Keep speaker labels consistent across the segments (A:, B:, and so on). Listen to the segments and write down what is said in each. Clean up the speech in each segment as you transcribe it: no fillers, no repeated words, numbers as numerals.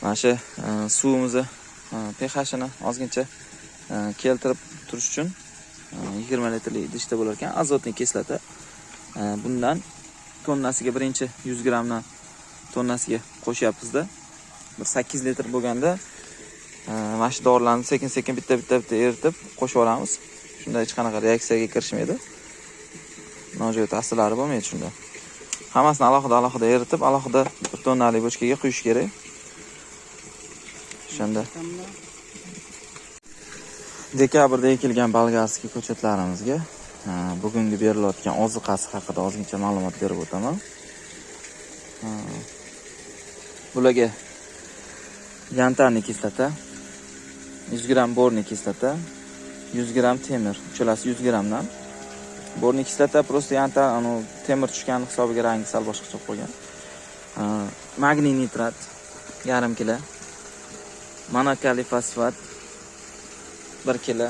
A: Mana shu suvimizni pH-ini ozgincha keltirib turish uchun 20 litrlik idishda bo'lar ekan azotli kislota. Bundan tonnasiga birinchi 100 grammdan tonnasiga qo'shyapmiz-da. Bir 8 litr bo'lganda mana shu dorilarni sekin-sekin bitta eritib qo'shib olamiz. Shunda hech qanaqa reaksiyaga kirishmaydi. Nojo'ya ta'sirlari bo'lmaydi shunda. Hammasini alohida eritib, alohida 1 tonnalik bochkaga quyish kerak. Shunda dekabrda ekilgan bolgarskiy ko'chatlarimizga bugungi berilayotgan oziqasi haqida ozgincha ma'lumot berib o'taman. Bularga yantarniy kislota, 100 gram borniy kislota, 100 gram temir, uchalasi 100 gramdan. Borniy kislota prosta yantar, temir tushgani hisobiga rangi sal boshqacha qo'ygan. Magniy nitrat yarim kilo, monokaliy fosfat 1 kilo,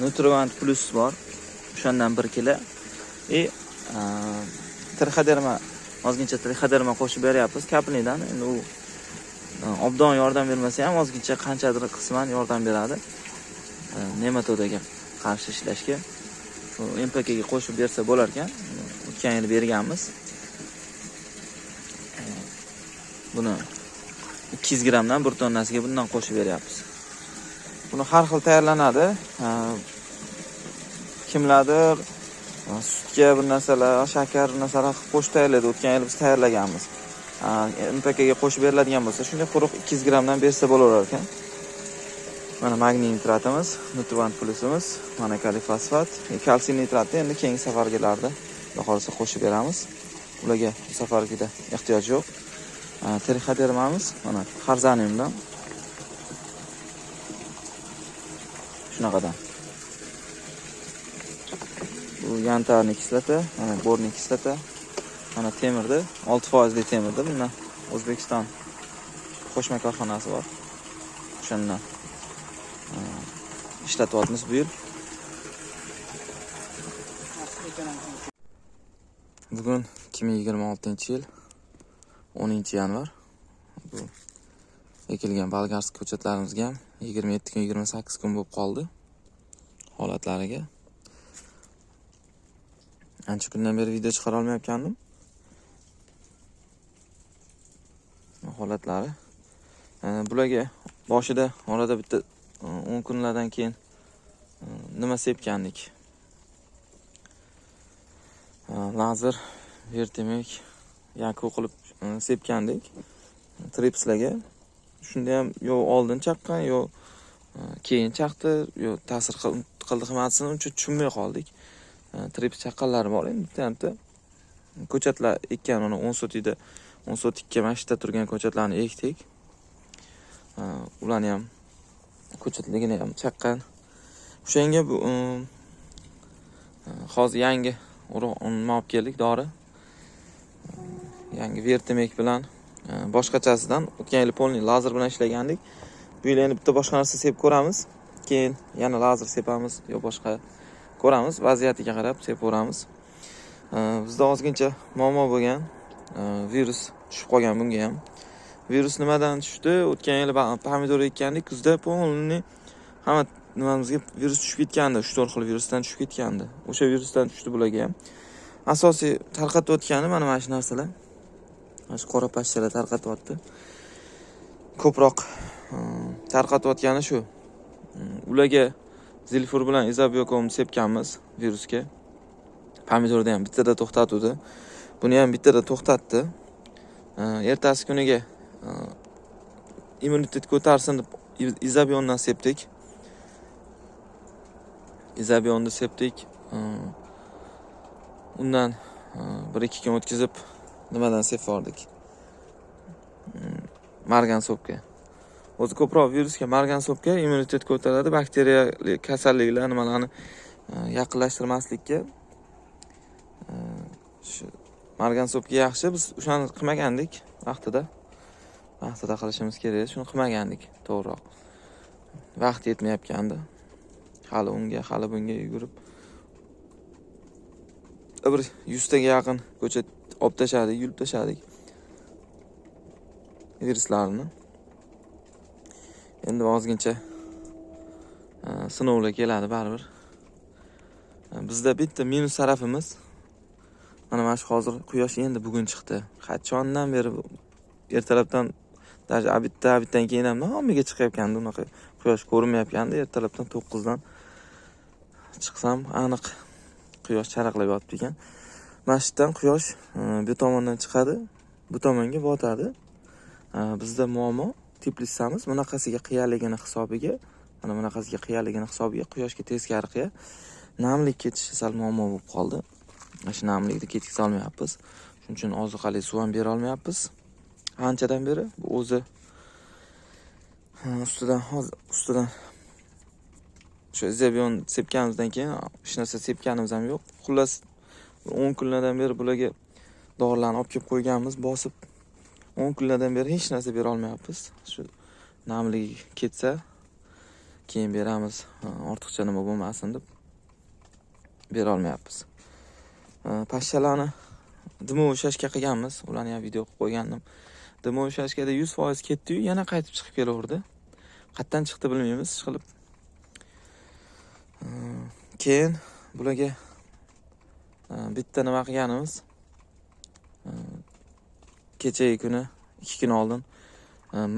A: Nutrient Plus bor, o'shandan 1 kilo trichoderma, ozgincha trichoderma qo'shib beryapmiz kapnidan. Endi u obdon yordam bermasa ham ozgincha qanchadir qisman yordam beradi nematodaga qarshi ishlashga. MPKga qo'shib bersa bo'lar ekan. O'tgan yil berganmiz. Buni 200 gramdan 1 tonnasiga bundan qo'shib beryapmiz. Buni har xil tayyorlanadi. Kimlardir sutga bir narsalar, shakar narsalar qo'shib tayyorlaydi. O'tgan yil biz tayyorlaganmiz. MPKga qo'shib beriladigan bo'lsa, shunday quruq 200 gramdan bersa bo'laverar ekan. Mana magniy nitratimiz, Nutrient Plusimiz, monokaliy fosfat, kalsiy nitratni endi keyingi safargilarda xudo xolisa qo'shib beramiz. Ularga bu safargida ehtiyoj yo'q. Trichodermamiz mana xarzaniumdan. Shunaqadan. Bu yantarniy kislota, mana borniy kislota, mana temirda 6% li temirda. Bundan O'zbekiston qo'shma korxonasi bor. O'shandan ishlatyapmiz bu yil. Bugun 2026-yil 10-yanvar. Bu ekilgan bolgarskiy ko'chatlarimizga ham 27 kun, 28 kun bo'lib qoldi holatlariga. Ancha kundan beri video chiqara olmayotgandim. Holatlari. Bularga boshida orada bitta 10 kunlardan keyin nima sepgandik? Lazer vertemik yaku qilib sepgandik tripslarga. Shunda ham yo oldin chaqqan, yo keyin chaqdi, yo ta'sir qildi xizmatini uncha tushunmay qoldik. Trips chaqqanlari bor endi bitta ko'chatlar ekkan, uni 10 sotikda 10 sotikka mashita turgan ko'chatlarni ekdik. Ularni ham ko'chatligini ham chaqqan. O'shanga bu hozir yangi urug'ni olib keldik, dori. Yangi vertemik bilan boshqachasidan o'tgan yil polniy lazer bilan ishlagandik. Bu yil endi bitta boshqa narsa sepib ko'ramiz. Keyin yana lazer sepamiz yo boshqa ko'ramiz, vaziyatiga qarab sepib ko'ramiz. Bizda ozgincha muammo bo'lgan, virus tushib qolgan bunga ham. Virus nimadan tushdi? O'tgan yil pomidor ekkandik, kuzda polniy hamma nimamizga virus tushib ketgandi, 3-4 xil virusdan tushib ketgandi. O'sha virusdan tushdi bularga ham. Asosiy tarqatayotgani mana shu narsalar. Mana shu qora pashshalar tarqatyapti. Ko'proq tarqatayotgani shu. Ularga zilfur bilan izobiokom sepganmiz virusga. Pomidorda ham bittada to'xtatdi. Buni ham bittada to'xtatdi. Ertasi kuniga immunitet ko'tarsin deb izobiondan sepdik. Izobionni sepdik. Undan 1-2 kun o'tkazib nimadan sepvordik? Margan sopga. O'zi ko'proq virusga margan sopga immunitet ko'taradi, bakteriyali kasalliklar nimalarni yaqinlashtirmaslikka. Shu margan sopga yaxshi, biz o'shani qilmagandik vaqtida. Vaqtida qilishimiz kerak, shuni qilmagandik, to'g'riroq. Vaqt yetmayotgandi. Hali unga, hali bunga yugurib bir 100 taga yaqin ko'chat olib tashladik, yulib tashladik viruslarni. Endi ozgincha sinovlar keladi baribir. Bizda bitta minus tarafimiz mana shu hozir quyosh endi bugun chiqdi. Qachondan beri ertalabdan даже abitdan keyin ham nomiga chiqayotgandi, unaqa quyosh ko'rinmayotgandi. Ertalabdan 9 dan chiqsam aniq quyosh charaqlab yotibdi ekan. Masjiddan quyosh bu tomondan chiqadi, bu tomonga botadi. Bizda muammo teplitsamiz bunaqasiga qiyaligini hisobiga, mana bunaqasiga qiyaligini hisobiga quyoshga teskari qiya namlik ketishi sal muammo bo'lib qoldi. Shu namlikni ketkiza olmayapmiz. Shuning uchun ozuqali suv ham bera olmayapmiz. Anchadan beri bu o'zi ustidan shu zebion sepganimizdan keyin hech narsa sepganimiz ham yo'q. Xullas 10 kunlardan beri bularga dorilarni olib kelib qo'yganmiz, bosib 10 kunlardan beri hech narsa bera olmayapmiz. Shu namlik ketsa keyin beramiz, ortiqcha nima bo'lmasin deb bera olmayapmiz. Pashshalarni dimo ushashga qilganmiz, ularni ham video qilib qo'ygandim. Dimo ushashgada 100% ketdi-yu, yana qaytib chiqib kelaverdi. Qayerdan chiqdi bilmaymiz, ishqilib. Keyin bularga bitta nima qilganimiz, kechagi kuni 2 kun oldin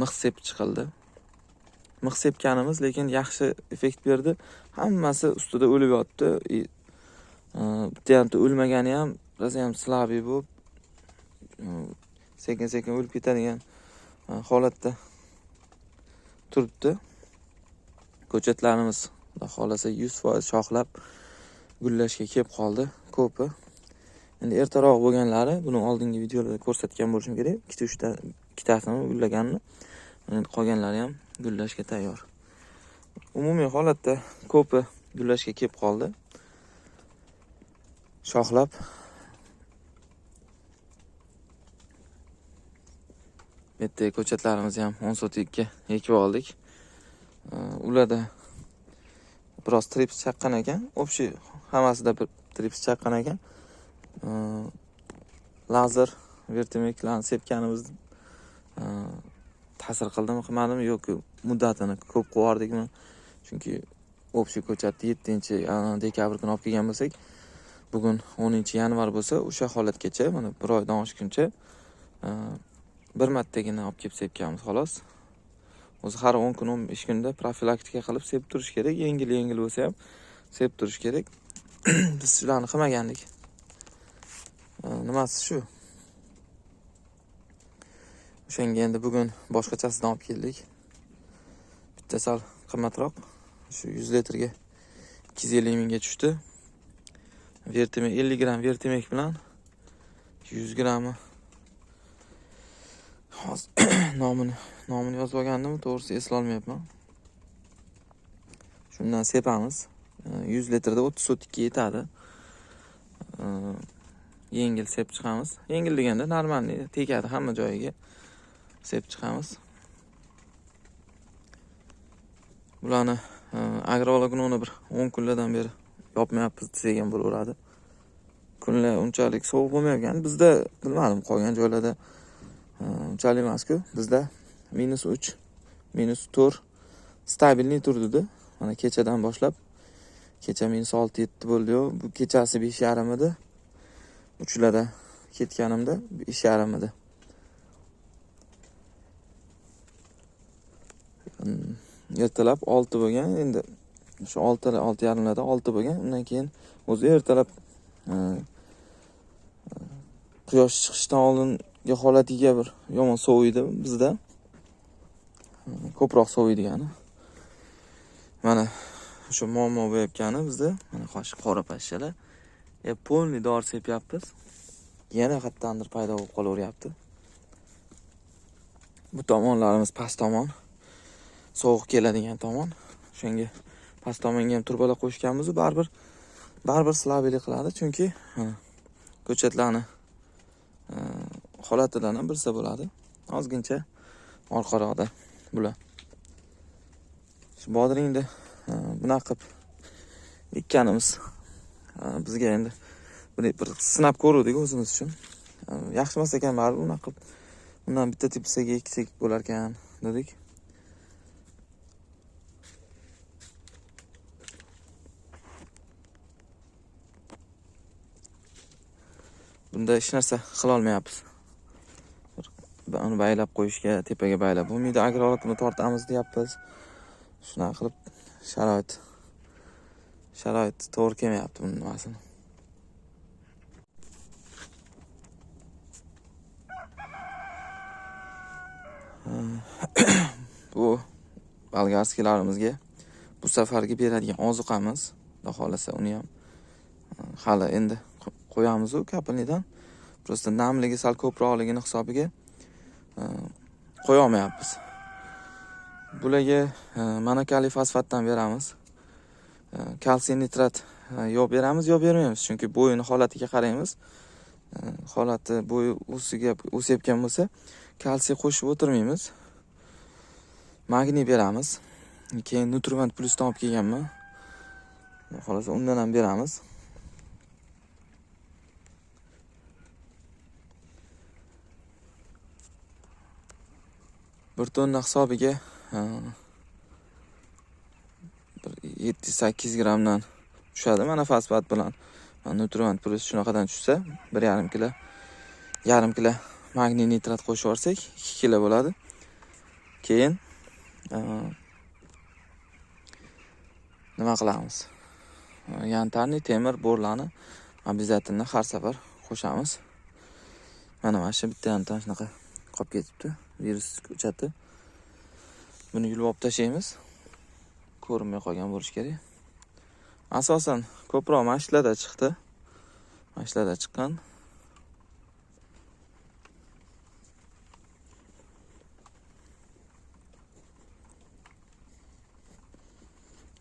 A: mix sepib chiqildi. Mix sepganimiz, lekin yaxshi effekt berdi. Hammasi ustida o'lib yotdi. Bitta ham o'lmagani ham, rosa ham slabiy bo'lib, sekin o'lib ketadigan holatda turibdi. Ko'chatlarimiz xudo xolasa 100% shoxlab gullashga kelib qoldi ko'pi. Endi ertaroq bo'lganlari, buni oldingi videolarda ko'rsatgan bo'lishim kerak. Ikkitasini gullaganini. Endi qolganlari ham gullashga tayyor. Umumiy holatda ko'pi gullashga kelib qoldi. Shoxlab bitta ko'chatlarimizni ham 10 sotikka ekib oldik. Ularda biroz trips chaqqan ekan. Общий hammasida bir trips chaqqan ekan. Lazer vertimiklarni sepganimiz ta'sir qildimi, qilmadimi yo'q, muddatini ko'p qo'yardikmi? Chunki общий ko'chatni 7-dekabr kuni olib kelgan bo'lsak, bugun 10-yanvar bo'lsa, o'sha holatgacha, mana 1 oydan oshguncha bir martagina olib kelib sepganmiz xolos. O'zi har 10 kun, 15 kunda profilaktika qilib sepib turish kerak. Yengil bo'lsa ham sepib turish kerak. Biz shularni qilmagandik. Nimasi shu? O'shanga endi bugun boshqachasidan olib keldik. Bitta sal qimmatroq. Shu 100 litrga 250 mingga tushdi. Vertimek 50 gram vertimek bilan 100 grammi hozir nomini yozib olgandim, to'g'risi eslay olmayapman. Shundan sepamiz. 100 litrda 30 sotikka yetadi. Yengil sepib chiqamiz. Yengil deganda normalniy tegadi hamma joyiga. Sepib chiqamiz. Bularni agrologni bir 10 kunlardan beri yopmayapmiz desak ham bo'laveradi. Kunlar unchalik sovuq bo'lmayotgan. Bizda bilmadim, qolgan joylarda unchalik emas-ku. Bizda -3, -4 stabilniy turdi. Mana kechadan boshlab kecha -6-7 bo'ldi-yu. Bu kechasi 5,5 edi. Uchlarda ketganimda 5,5 edi. Ertalab 6 bo'lgan, endi shu 6:30larda 6 bo'lgan. Undan keyin o'zi ertalab quyosh chiqishdan oldingi holatiga bir yomon soviydi bizda. Ko'proq soviydigani. Mana shu muammo bo'layotgani bizda. Mana qora pashshalar. Polni dori sepyapmiz. Yana qayerdandir paydo bo'lib qolaveryapti. Bu tomonlarimiz past tomon. Sovuq keladigan tomon. Shunga past tomonga ham turbalar qo'shganmiz, baribir slabiylik qiladi, chunki ko'chatlarni holatidan ham bilsa bo'ladi. Ozgincha orqaroqda bular. Shu bodringni bunaqa qilib ekkanimiz bizga endi bir sinab ko'rdik o'zimiz uchun. Yaxshi emas ekan baribir unaqa qilib. Undan bitta tepasiga eksak bo'lar ekan dedik. Bunda hech narsa qila olmayapmiz. Uni baylab qo'yishga, tepaga baylab bo'lmaydi. Agar holatini tortamiz deyapmiz. Shunaqa qilib sharoit to'g'ri kelmayapti buning nimasini. Bu bolgarskilarimizga bu safargi beradigan ozuqamiz. Xudo xolasa uni ham hali endi qo'yamiz u kapelnidan. Prosta namligi sal ko'proqligini hisobiga qo'ya olmayapmiz. Bularga monokaliy fosfatdan beramiz. Kalsiy nitrat yo beramiz yo bermaymiz, chunki bo'yini holatiga qaraymiz. Holati bo'yi o'sayotgan bo'lsa, kalsiy qo'shib o'tirmaymiz. Magniy beramiz. Keyin Nutrivant Plus'dan olib kelganman. Xolos undan ham beramiz. Bir tonna hisobiga 7-8 grammdan tushadi mana fosfat bilan. Nutrivant Plus shunaqadan tushsa 1,5 kilo, yarim kilo magniy nitrat qo'shib yuborsak 2 kilo bo'ladi. Keyin nima qilamiz? Yantarni, temir, borlarni обязательно har safar qo'shamiz. Mana shu bitta yantan shunaqa qolib ketibdi. Virus ko'chati. Buni yulib olib tashlaymiz. Ko'rinmay qolgan bo'lish kerak. Asosan ko'proq mashlarda chiqdi. Mashlarda chiqqan.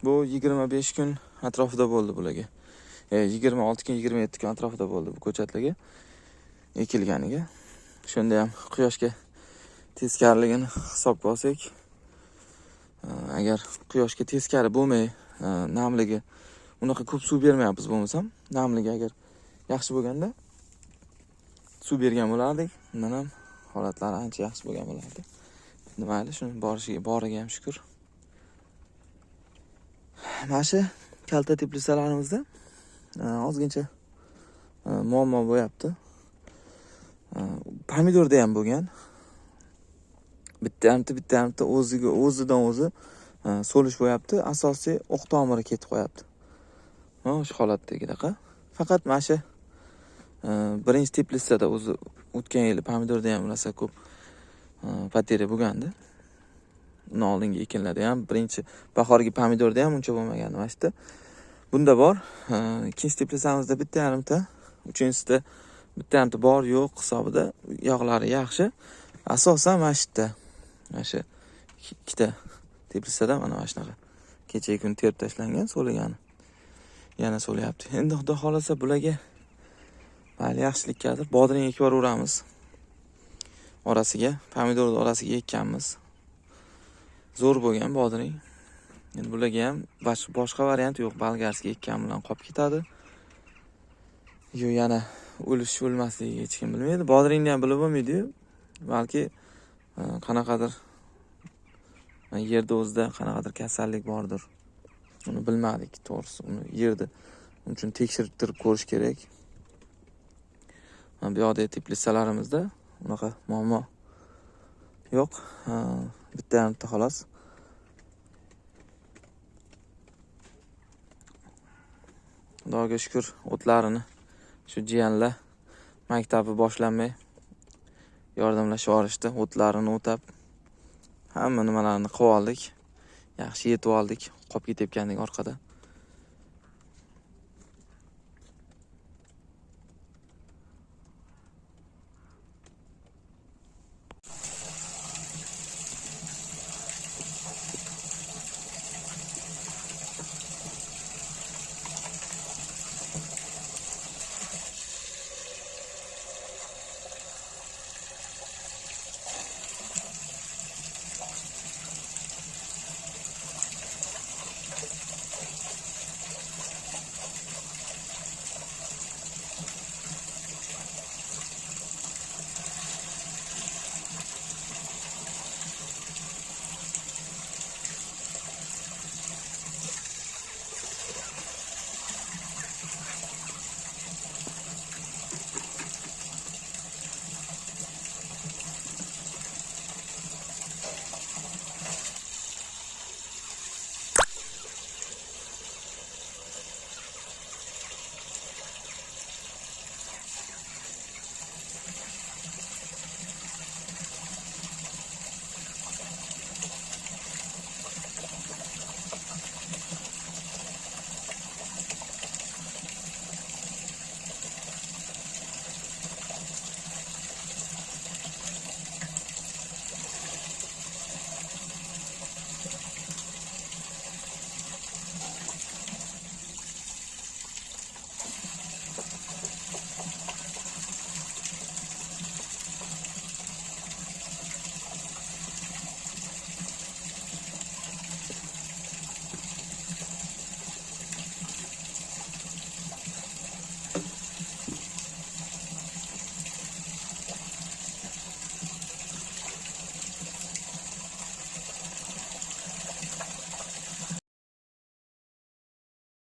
A: Bu 25 kun atrofida bo'ldi bularga. 26 kun, 27 kun atrofida bo'ldi bu ko'chatlarga ekilganiga. Shunda ham quyoshga teskariligini hisobga olsak, agar quyoshga teskari bo'lmay, namligi unaqa ko'p suv bermayapmiz bo'lmasam, namligi agar yaxshi bo'lganda suv bergan bo'lardik. Undan ham holatlari ancha yaxshi bo'lgan bo'lardi. Mayli, shuni boriga ham shukr. Mana shu kalta teplitsalarimizda ozgincha muammo bo'lyapti. Pomidorda ham bo'lgan. Bitta o'zidan o'zi so'lish bo'lyapti. Asosiy o'q tomiri ketib qo'yapti. Mana shu holatdagidaqa. Faqat mana shu birinchi teplitsada o'zi o'tgan yili pomidorda ham rosa ko'p poteriya bo'lgandi. Undan oldingi ekinlarda ham birinchi bahorgi pomidorda ham uncha bo'lmagandi mana shu. Bunda bor. Ikkinchi teplitsamizda bitta yarimta, uchinchisida bitta yarimta bor yo'q hisobida, yog'lari yaxshi. Asosan mana shu yerda, mana shu ikkita teplitsada mana shunaqa kecha kun terib tashlangan, so'lagani. Yana so'layapti. Endi xudo xolasa bularga mayli yaxshilikkadir bodring ekib yuboramiz. Orasiga, pomidorning orasiga ekkanmiz. Zo'r bo'lgan bodring. Endi bularga ham boshqa variant yo'q. Bolgarskiy ekkan bilan qolib ketadi. Yo yana o'lmasligi hech kim bilmaydi. Bodringni ham bilib bo'lmaydi-yu. Balki qanaqadir yerda o'zida qanaqadir kasallik bordir. Uni bilmadik, to'g'risi. Uni yerda uning uchun tekshirib turib ko'rish kerak. Bu yoqda teplitsalarimizda unaqa muammo yo'q. Bitta yarimta xolos. Xudoga shukr, o'tlarini shu jiyanlar maktabi boshlanmay yordamlashib yuborishdi. O'tlarini o'tab hamma nimalarni qilib oldik. Yaxshi yetib oldik. Qolib ketayotgandik orqada.